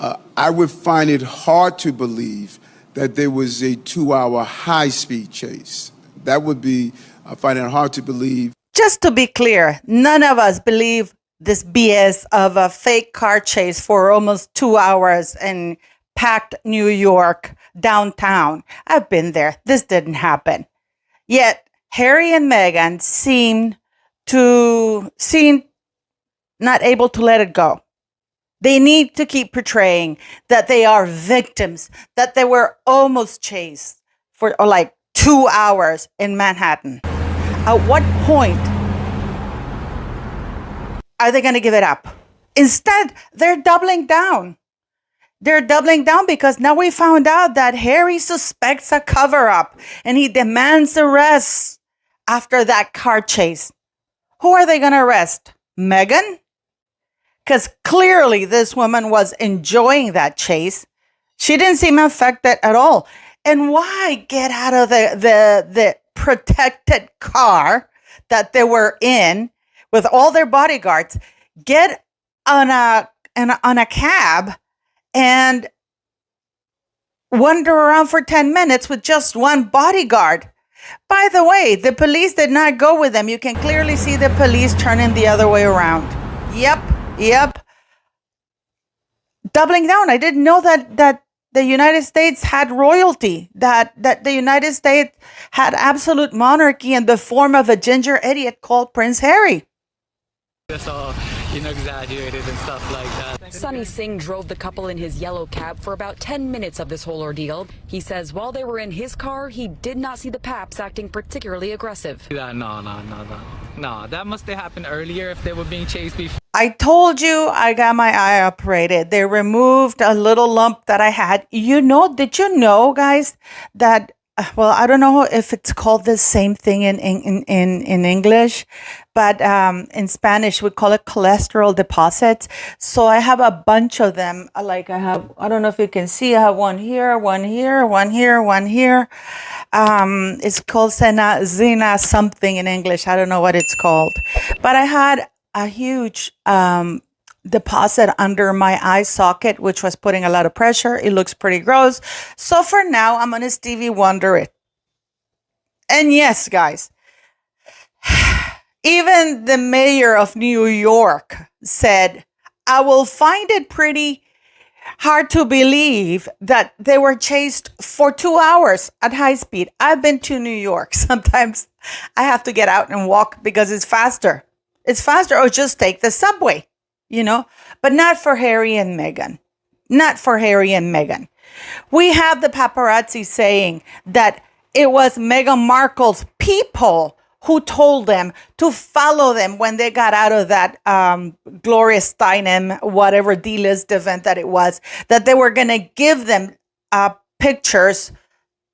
I would find it hard to believe that there was a 2-hour high-speed chase. That would be, I find it hard to believe. Just to be clear, none of us believe this BS of a fake car chase for almost 2 hours in packed New York downtown. I've been there. This didn't happen. Yet Harry and Meghan seem not able to let it go. They need to keep portraying that they are victims, that they were almost chased for like 2 hours in Manhattan. At what point are they going to give it up? Instead, they're doubling down. They're doubling down because now we found out that Harry suspects a cover-up and he demands arrests after that car chase. Who are they going to arrest? Meghan? Because clearly this woman was enjoying that chase. She didn't seem affected at all. And why get out of the protected car that they were in with all their bodyguards, get on a cab and wander around for 10 minutes with just one bodyguard? By the way, the police did not go with them. You can clearly see the police turning the other way around. Yep. Doubling down. I didn't know that the United States had royalty, that the United States had absolute monarchy in the form of a ginger idiot called Prince Harry. That's all, exaggerated and stuff like that. Sonny Singh drove the couple in his yellow cab for about 10 minutes of this whole ordeal. He says while they were in his car, he did not see the Paps acting particularly aggressive. No, that must have happened earlier if they were being chased before. I told you I got my eye operated. They removed a little lump that I had. Did you know, guys, that, well, I don't know if it's called the same thing in English, but in Spanish, we call it cholesterol deposits. So I have a bunch of them. I don't know if you can see, I have one here, one here, one here, one here. It's called Zena something in English. I don't know what it's called. But I had a huge deposit under my eye socket, which was putting a lot of pressure. It looks pretty gross. So for now, I'm going to Stevie Wonder it. And yes, guys, even the mayor of New York said, I will find it pretty hard to believe that they were chased for 2 hours at high speed. I've been to New York. Sometimes I have to get out and walk because it's faster. It's faster, or just take the subway, but not for Harry and Meghan. Not for Harry and Meghan. We have the paparazzi saying that it was Meghan Markle's people who told them to follow them when they got out of that Gloria Steinem, whatever D-list event that it was, that they were going to give them pictures,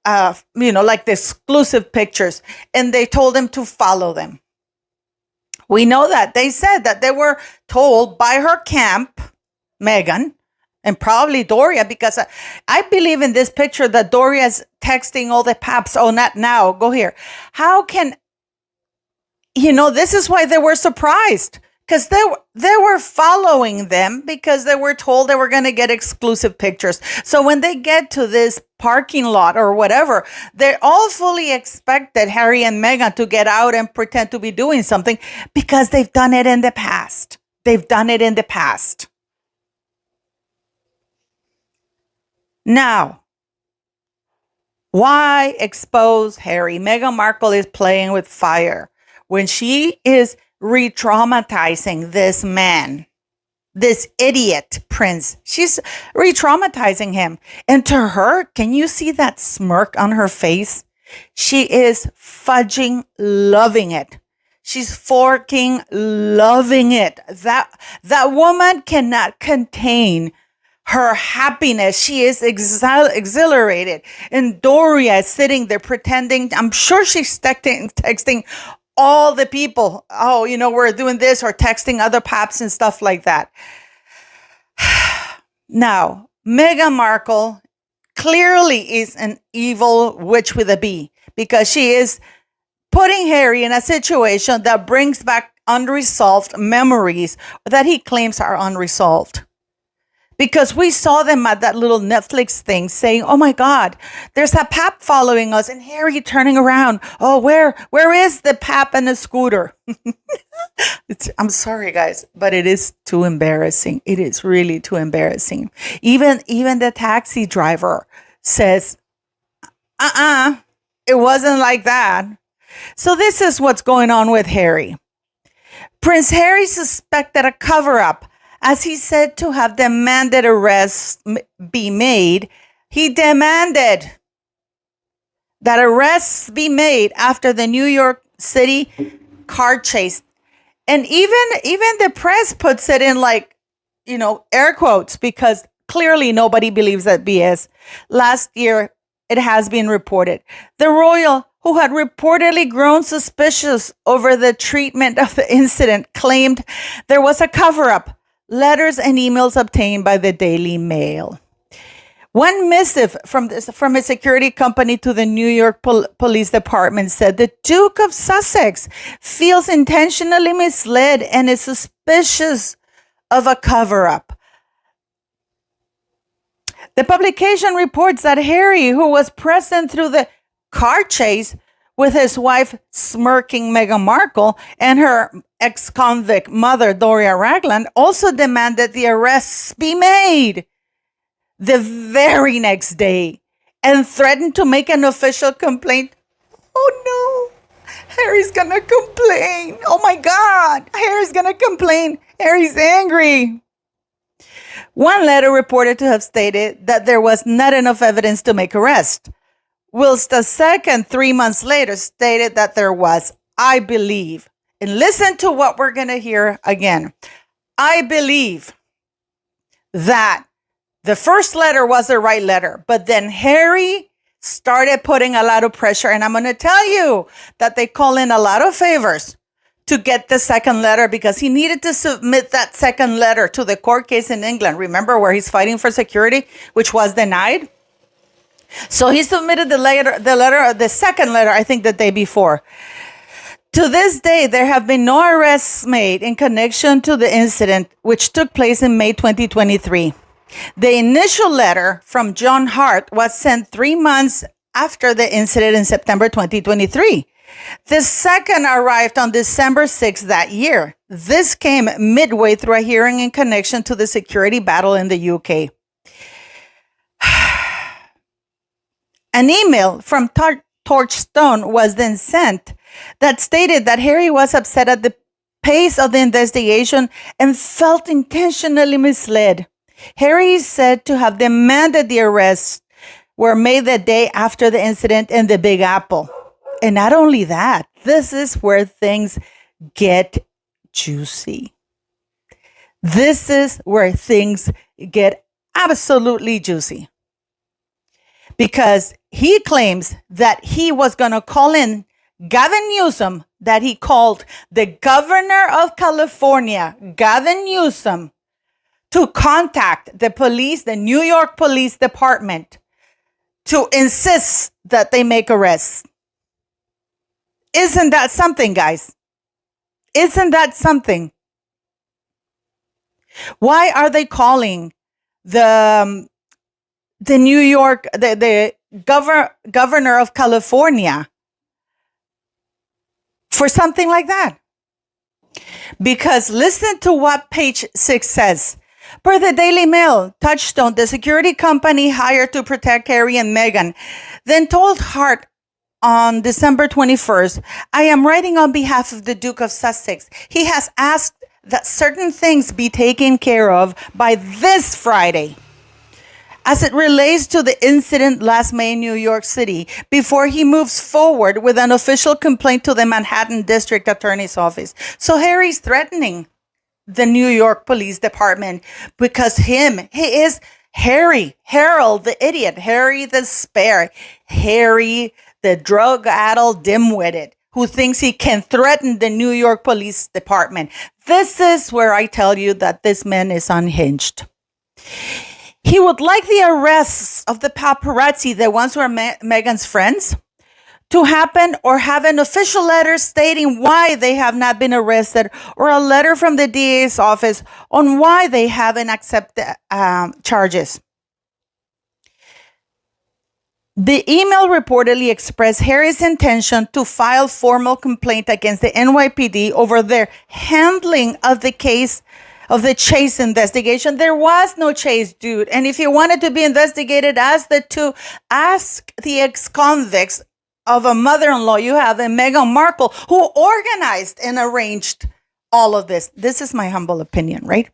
like the exclusive pictures, and they told them to follow them. We know that. They said that they were told by her camp, Meghan, and probably Doria, because I believe in this picture that Doria's texting all the Paps. Oh, not now. Go here. How can, this is why they were surprised. Because they were following them because they were told they were going to get exclusive pictures. So when they get to this parking lot or whatever, they all fully expected Harry and Meghan to get out and pretend to be doing something because they've done it in the past. Now, why expose Harry? Meghan Markle is playing with fire when she is re-traumatizing this man, this idiot prince. She's re-traumatizing him. And to her, can you see that smirk on her face? She is fudging loving it. She's forking loving it. That woman cannot contain her happiness. She is exhilarated. And Doria is sitting there pretending, I'm sure she's texting all the people, we're doing this, or texting other Paps and stuff like that. Now, Meghan Markle clearly is an evil witch with a B, because she is putting Harry in a situation that brings back unresolved memories that he claims are unresolved. because we saw them at that little Netflix thing saying, oh my God, there's a pap following us, and Harry turning around. Oh, where is the pap and the scooter? I'm sorry, guys, but it is too embarrassing. It is really too embarrassing. Even the taxi driver says, it wasn't like that. So this is what's going on with Harry. Prince Harry suspected a cover-up, as he said to have demanded arrests be made. He demanded that arrests be made after the New York City car chase. And even the press puts it in air quotes, because clearly nobody believes that BS. Last year, it has been reported. The royal, who had reportedly grown suspicious over the treatment of the incident, claimed there was a cover-up. Letters and emails obtained by the Daily Mail. One missive from a security company to the New York Police Department said the Duke of Sussex feels intentionally misled and is suspicious of a cover-up. The publication reports that Harry, who was present through the car chase with his wife smirking Meghan Markle and her ex-convict mother, Doria Ragland, also demanded the arrests be made the very next day and threatened to make an official complaint. Oh no, Harry's gonna complain. Oh my God, Harry's gonna complain. Harry's angry. One letter reported to have stated that there was not enough evidence to make arrest, whilst a second 3 months later stated that there was. I believe, and listen to what we're going to hear again. I believe that the first letter was the right letter, but then Harry started putting a lot of pressure, and I'm going to tell you that they call in a lot of favors to get the second letter, because he needed to submit that second letter to the court case in England. Remember, where he's fighting for security, which was denied? So he submitted the second letter, I think the day before. To this day, there have been no arrests made in connection to the incident, which took place in May 2023. The initial letter from John Hart was sent 3 months after the incident in September 2023. The second arrived on December 6th that year. This came midway through a hearing in connection to the security battle in the UK. An email from Torchstone was then sent that stated that Harry was upset at the pace of the investigation and felt intentionally misled. Harry is said to have demanded the arrests were made the day after the incident in the Big Apple. And not only that, this is where things get juicy. This is where things get absolutely juicy. Because he claims that he was going to call in Gavin Newsom, that he called the governor of California, Gavin Newsom, to contact the police, the New York Police Department, to insist that they make arrests. Isn't that something, guys? Isn't that something? Why are they calling the New York, the governor of California for something like that? Because listen to what page 6 says. Per the Daily Mail, Touchstone, the security company hired to protect Harry and Meghan, then told Hart on December 21st, I am writing on behalf of the Duke of Sussex. He has asked that certain things be taken care of by this Friday, as it relates to the incident last May in New York City, before he moves forward with an official complaint to the Manhattan District Attorney's Office. So Harry's threatening the New York Police Department because he is Harry, Harold the idiot, Harry the spare, Harry the drug-addled dimwitted who thinks he can threaten the New York Police Department. This is where I tell you that this man is unhinged. He would like the arrests of the paparazzi, the ones who are Meghan's friends, to to happen or have an official letter stating why they have not been arrested or a letter from the DA's office on why they haven't accepted charges. The email reportedly expressed Harry's intention to file formal complaint against the NYPD over their handling of the case of the Chase investigation. There was no Chase, dude. And if you wanted to be investigated, ask the ex-convicts of a mother-in-law you have in Meghan Markle, who organized and arranged all of this. This is my humble opinion, right?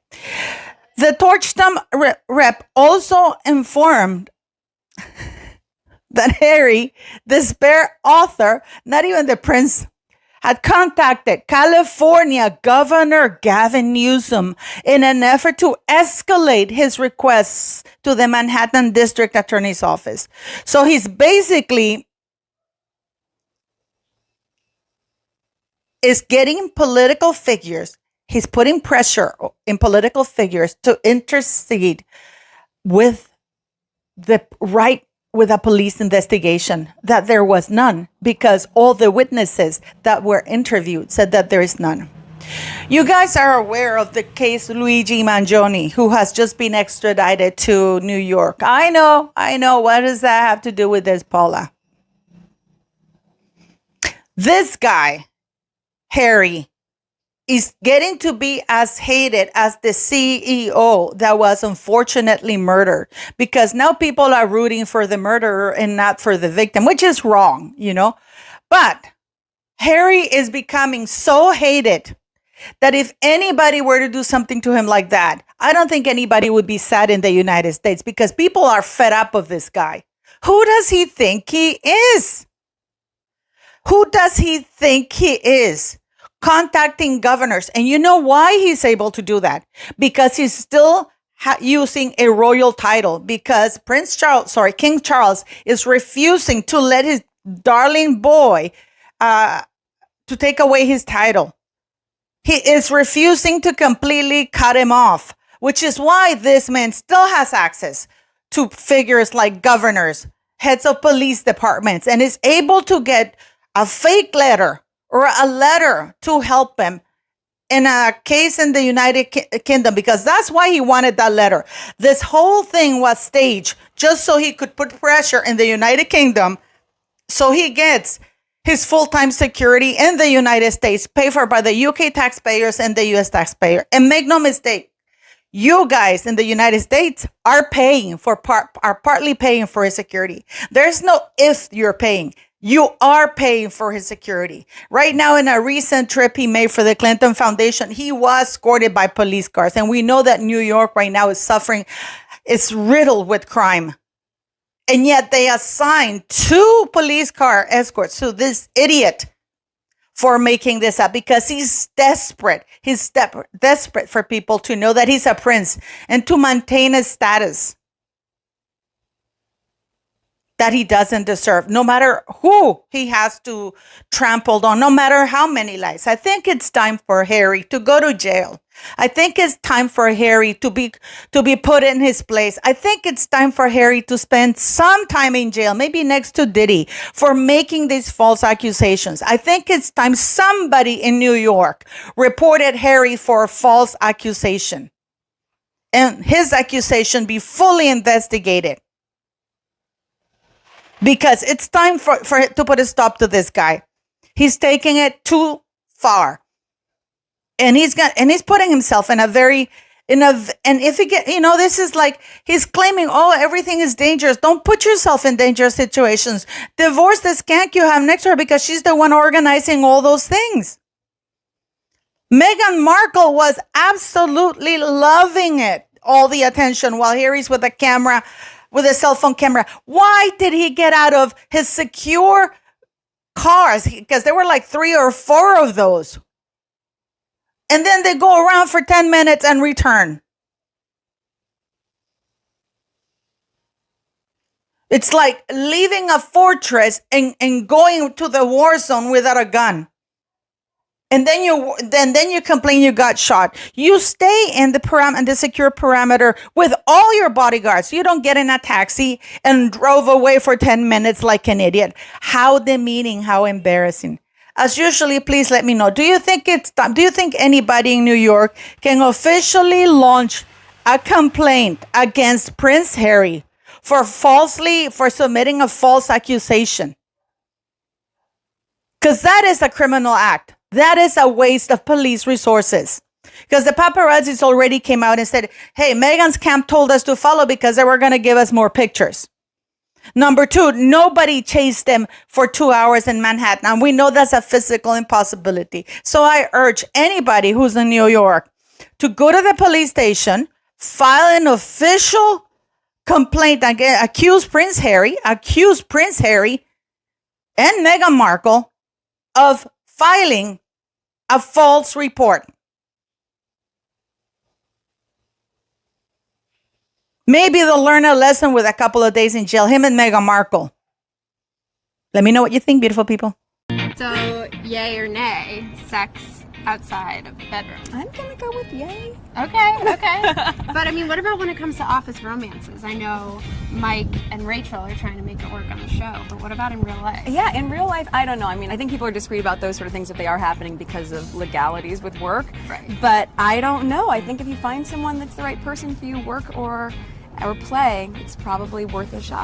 The Torchtham rep also informed that Harry, the spare author, not even the prince, had contacted California Governor Gavin Newsom in an effort to escalate his requests to the Manhattan District Attorney's Office. So he's basically is getting political figures. He's putting pressure in political figures to intercede with with a police investigation, that there was none, because all the witnesses that were interviewed said that there is none. You guys are aware of the case Luigi Mangione, who has just been extradited to New York. I know. What does that have to do with this, Paula? This guy, Harry, is getting to be as hated as the CEO that was unfortunately murdered, because now people are rooting for the murderer and not for the victim, which is wrong, But Harry is becoming so hated that if anybody were to do something to him like that, I don't think anybody would be sad in the United States, because people are fed up of this guy. Who does he think he is? Who does he think he is? Contacting governors. And you know why he's able to do that? Because he's still using a royal title, because King Charles is refusing to let his darling boy to take away his title. He is refusing to completely cut him off, which is why this man still has access to figures like governors, heads of police departments, and is able to get a fake letter or a letter to help him in a case in the United Kingdom, because that's why he wanted that letter. This whole thing was staged just so he could put pressure in the United Kingdom, so he gets his full-time security in the United States, paid for by the UK taxpayers and the US taxpayer. And make no mistake, you guys in the United States are partly paying for his security. There's no if you're paying. You are paying for his security. Right now, in a recent trip he made for the Clinton Foundation, he was escorted by police cars. And we know that New York right now is riddled with crime. And yet they assigned 2 police car escorts to this idiot for making this up, because he's desperate. He's desperate for people to know that he's a prince and to maintain his status that he doesn't deserve, no matter who he has to trample on, no matter how many lies. I think it's time for Harry to go to jail. I think it's time for Harry to be put in his place. I think it's time for Harry to spend some time in jail, maybe next to Diddy, for making these false accusations. I think it's time somebody in New York reported Harry for a false accusation, and his accusation be fully investigated. Because it's time for to put a stop to this guy. He's taking it too far. And he's putting himself and if he this is like, he's claiming, everything is dangerous. Don't put yourself in dangerous situations. Divorce the skank you have next to her, because she's the one organizing all those things. Meghan Markle was absolutely loving it, all the attention, while Harry's with a cell phone camera. Why did he get out of his secure cars? Because there were like 3 or 4 of those. And then they go around for 10 minutes and return. It's like leaving a fortress and going to the war zone without a gun. and then you complain you got shot. You stay in the secure perimeter with all your bodyguards. You don't get in a taxi and drove away for 10 minutes like an idiot. How demeaning, how embarrassing. As usually, please let me know. Do you think anybody in New York can officially launch a complaint against Prince Harry for submitting a false accusation? Because that is a criminal act. That is a waste of police resources. Because the paparazzis already came out and said, hey, Meghan's camp told us to follow because they were going to give us more pictures. Number two, nobody chased them for 2 hours in Manhattan. And we know that's a physical impossibility. So I urge anybody who's in New York to go to the police station, file an official complaint against, accuse Prince Harry and Meghan Markle of filing a false report. Maybe they'll learn a lesson with a couple of days in jail, him and Meghan Markle. Let me know what you think, beautiful people. So, yay or nay, sex outside of the bedroom? I'm gonna go with yay. Okay. But I mean, what about when it comes to office romances? I know Mike and Rachel are trying to make it work on the show, but what about in real life? Yeah, in real life, I don't know. I mean, I think people are discreet about those sort of things if they are happening because of legalities with work. Right. But I don't know. I think if you find someone that's the right person for you, work or play, it's probably worth a shot.